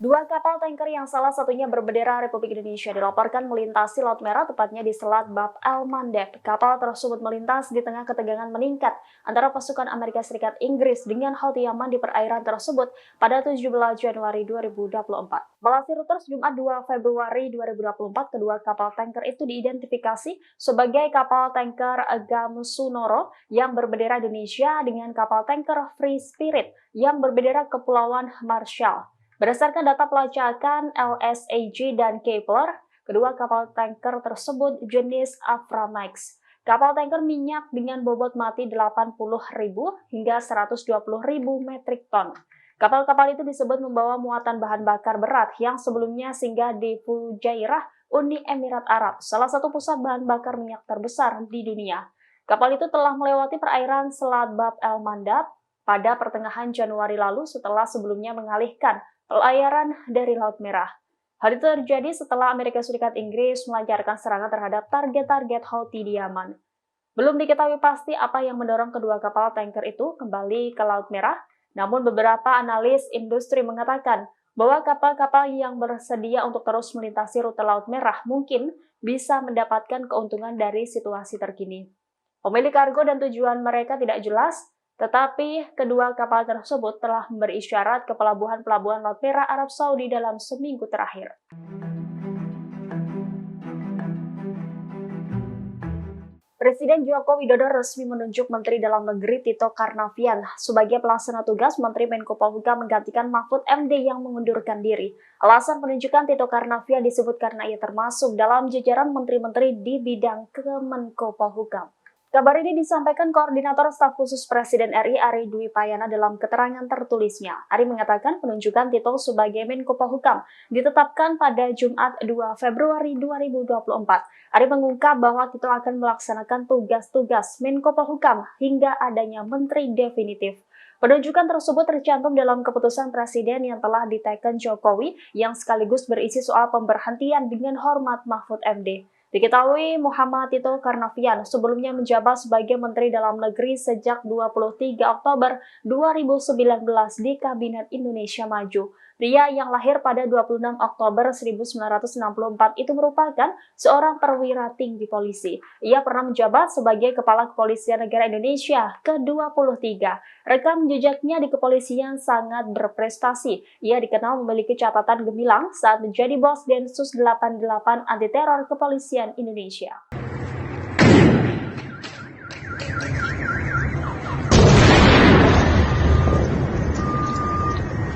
Dua kapal tanker yang salah satunya berbendera Republik Indonesia dilaporkan melintasi Laut Merah, tepatnya di Selat Bab el-Mandeb. Kapal tersebut melintas di tengah ketegangan meningkat antara pasukan Amerika Serikat Inggris dengan Houthi Yaman di perairan tersebut pada 17 Januari 2024. Melalui Reuters Jumat 2 Februari 2024, kedua kapal tanker itu diidentifikasi sebagai kapal tanker Gamsunoro yang berbendera Indonesia dengan kapal tanker Free Spirit yang berbendera Kepulauan Marshall. Berdasarkan data pelacakan LSAG dan Kepler, kedua kapal tanker tersebut jenis Aframax. Kapal tanker minyak dengan bobot mati 80.000 hingga 120.000 metrik ton. Kapal-kapal itu disebut membawa muatan bahan bakar berat yang sebelumnya singgah di Fujairah, Uni Emirat Arab, salah satu pusat bahan bakar minyak terbesar di dunia. Kapal itu telah melewati perairan Selat Bab el-Mandeb pada pertengahan Januari lalu setelah sebelumnya mengalihkan pelayaran dari Laut Merah. Hal itu terjadi setelah Amerika Serikat Inggris melancarkan serangan terhadap target-target Houthi di Yaman. Belum diketahui pasti apa yang mendorong kedua kapal tanker itu kembali ke Laut Merah, namun beberapa analis industri mengatakan bahwa kapal-kapal yang bersedia untuk terus melintasi rute Laut Merah mungkin bisa mendapatkan keuntungan dari situasi terkini. Pemilik kargo dan tujuan mereka tidak jelas, tetapi kedua kapal tersebut telah memberi isyarat ke pelabuhan-pelabuhan Laut Merah Arab Saudi dalam seminggu terakhir. Presiden Joko Widodo resmi menunjuk Menteri Dalam Negeri Tito Karnavian sebagai pelaksana tugas Menteri Menko Polhukam menggantikan Mahfud MD yang mengundurkan diri. Alasan penunjukan Tito Karnavian disebut karena ia termasuk dalam jajaran menteri-menteri di bidang Kemenko Polhukam. Kabar ini disampaikan Koordinator Staf Khusus Presiden RI Ari Dwi Payana dalam keterangan tertulisnya. Ari mengatakan penunjukan Tito sebagai Menko Polhukam ditetapkan pada Jumat 2 Februari 2024. Ari mengungkap bahwa Tito akan melaksanakan tugas-tugas Menko Polhukam hingga adanya menteri definitif. Penunjukan tersebut tercantum dalam keputusan Presiden yang telah diteken Jokowi yang sekaligus berisi soal pemberhentian dengan hormat Mahfud MD. Diketahui Muhammad Tito Karnavian sebelumnya menjabat sebagai Menteri Dalam Negeri sejak 23 Oktober 2019 di Kabinet Indonesia Maju. Pria yang lahir pada 26 Oktober 1964 itu merupakan seorang perwira tinggi polisi. Ia pernah menjabat sebagai Kepala Kepolisian Negara Indonesia ke-23. Rekam jejaknya di kepolisian sangat berprestasi. Ia dikenal memiliki catatan gemilang saat menjadi bos Densus 88 anti teror Kepolisian Indonesia.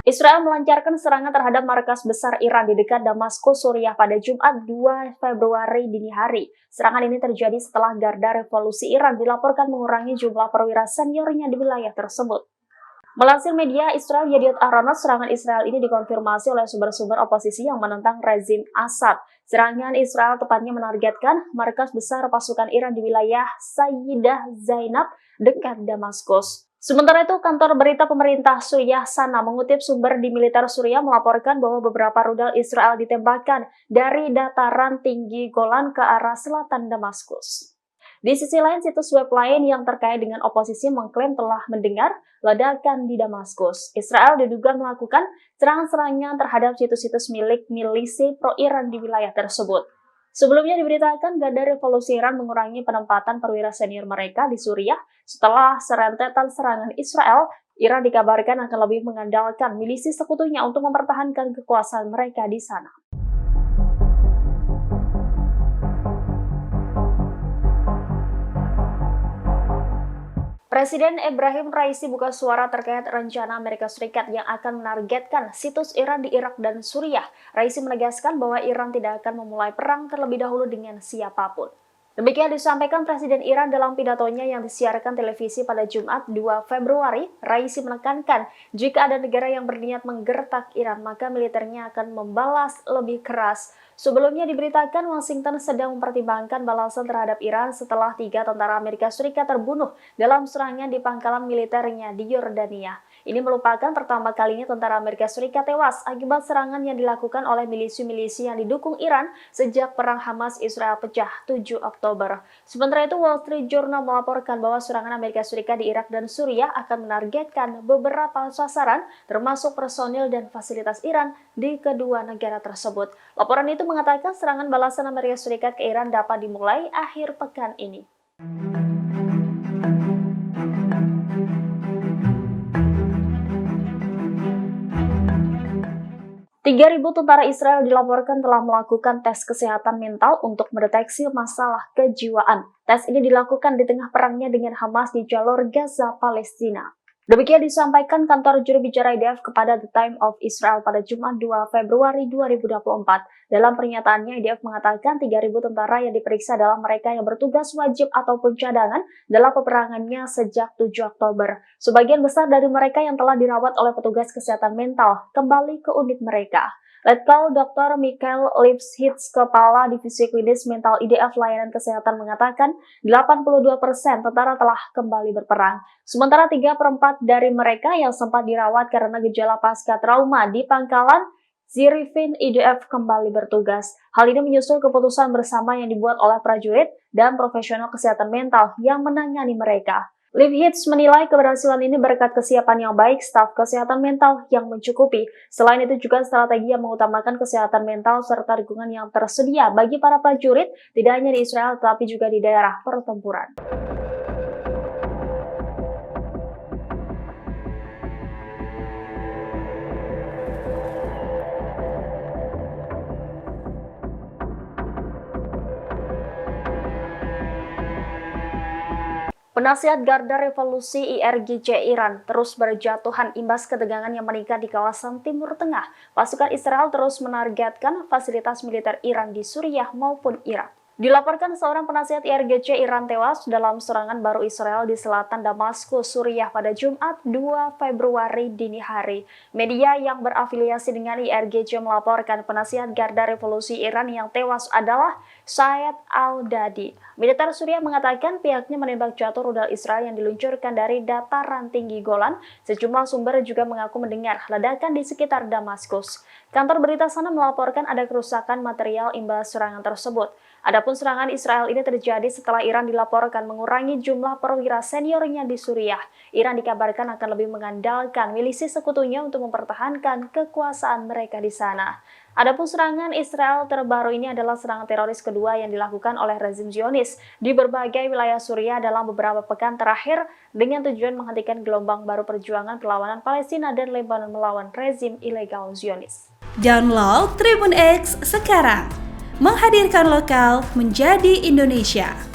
Israel melancarkan serangan terhadap markas besar Iran di dekat Damaskus, Suriah pada Jumat 2 Februari dini hari. Serangan ini terjadi setelah Garda Revolusi Iran dilaporkan mengurangi jumlah perwira seniornya di wilayah tersebut. Melansir media Israel Yediot Aharonot, serangan Israel ini dikonfirmasi oleh sumber-sumber oposisi yang menentang rezim Assad. Serangan Israel tepatnya menargetkan markas besar pasukan Iran di wilayah Sayyidah Zainab dekat Damaskus. Sementara itu, kantor berita pemerintah Suriah Sana mengutip sumber di militer Suriah melaporkan bahwa beberapa rudal Israel ditembakkan dari dataran tinggi Golan ke arah selatan Damaskus. Di sisi lain, situs web lain yang terkait dengan oposisi mengklaim telah mendengar ledakan di Damaskus. Israel diduga melakukan serangan-serangan terhadap situs-situs milik milisi pro-Iran di wilayah tersebut. Sebelumnya diberitakan Garda Revolusi Iran mengurangi penempatan perwira senior mereka di Suriah setelah serentetan serangan Israel. Iran dikabarkan akan lebih mengandalkan milisi sekutunya untuk mempertahankan kekuasaan mereka di sana. Presiden Ebrahim Raisi buka suara terkait rencana Amerika Serikat yang akan menargetkan situs Iran di Irak dan Suriah. Raisi menegaskan bahwa Iran tidak akan memulai perang terlebih dahulu dengan siapapun. Demikian disampaikan Presiden Iran dalam pidatonya yang disiarkan televisi pada Jumat 2 Februari. Raisi menekankan jika ada negara yang berniat menggertak Iran, maka militernya akan membalas lebih keras. Sebelumnya diberitakan Washington sedang mempertimbangkan balasan terhadap Iran setelah 3 tentara Amerika Serikat terbunuh dalam serangan di pangkalan militernya di Yordania. Ini merupakan pertama kalinya tentara Amerika Serikat tewas akibat serangan yang dilakukan oleh milisi-milisi yang didukung Iran sejak perang Hamas-Israel pecah 7 Oktober. Sementara itu, Wall Street Journal melaporkan bahwa serangan Amerika Serikat di Irak dan Suriah akan menargetkan beberapa sasaran termasuk personil dan fasilitas Iran di kedua negara tersebut. Laporan itu mengatakan serangan balasan Amerika Serikat ke Iran dapat dimulai akhir pekan ini. 3.000 tentara Israel dilaporkan telah melakukan tes kesehatan mental untuk mendeteksi masalah kejiwaan. Tes ini dilakukan di tengah perangnya dengan Hamas di jalur Gaza, Palestina. Demikian disampaikan kantor juru bicara IDF kepada The Times of Israel pada Jumat 2 Februari 2024. Dalam pernyataannya, IDF mengatakan 3.000 tentara yang diperiksa adalah mereka yang bertugas wajib ataupun cadangan dalam peperangannya sejak 7 Oktober. Sebagian besar dari mereka yang telah dirawat oleh petugas kesehatan mental kembali ke unit mereka. Letkol Dr. Michael Lipschitz, Kepala Divisi Klinis Mental IDF Layanan Kesehatan mengatakan 82% tentara telah kembali berperang. Sementara 3/4 dari mereka yang sempat dirawat karena gejala pasca trauma di Pangkalan Zirifin IDF kembali bertugas. Hal ini menyusul keputusan bersama yang dibuat oleh prajurit dan profesional kesehatan mental yang menangani mereka. Lipschitz menilai keberhasilan ini berkat kesiapan yang baik staf kesehatan mental yang mencukupi. Selain itu juga strategi yang mengutamakan kesehatan mental serta dukungan yang tersedia bagi para prajurit tidak hanya di Israel tetapi juga di daerah pertempuran. Penasihat Garda Revolusi IRGC Iran terus berjatuhan imbas ketegangan yang meningkat di kawasan Timur Tengah. Pasukan Israel terus menargetkan fasilitas militer Iran di Suriah maupun Irak. Dilaporkan seorang penasihat IRGC Iran tewas dalam serangan baru Israel di selatan Damaskus, Suriah pada Jumat 2 Februari dini hari. Media yang berafiliasi dengan IRGC melaporkan penasihat Garda Revolusi Iran yang tewas adalah Syed Al-Dadi. Militer Suriah mengatakan pihaknya menembak jatuh rudal Israel yang diluncurkan dari dataran tinggi Golan. Sejumlah sumber juga mengaku mendengar ledakan di sekitar Damaskus. Kantor berita sana melaporkan ada kerusakan material imbas serangan tersebut. Adapun serangan Israel ini terjadi setelah Iran dilaporkan mengurangi jumlah perwira seniornya di Suriah. Iran dikabarkan akan lebih mengandalkan milisi sekutunya untuk mempertahankan kekuasaan mereka di sana. Adapun serangan Israel terbaru ini adalah serangan teroris kedua yang dilakukan oleh rezim Zionis di berbagai wilayah Suriah dalam beberapa pekan terakhir dengan tujuan menghentikan gelombang baru perjuangan perlawanan Palestina dan Lebanon melawan rezim ilegal Zionis. Download Tribun X sekarang, menghadirkan lokal menjadi Indonesia.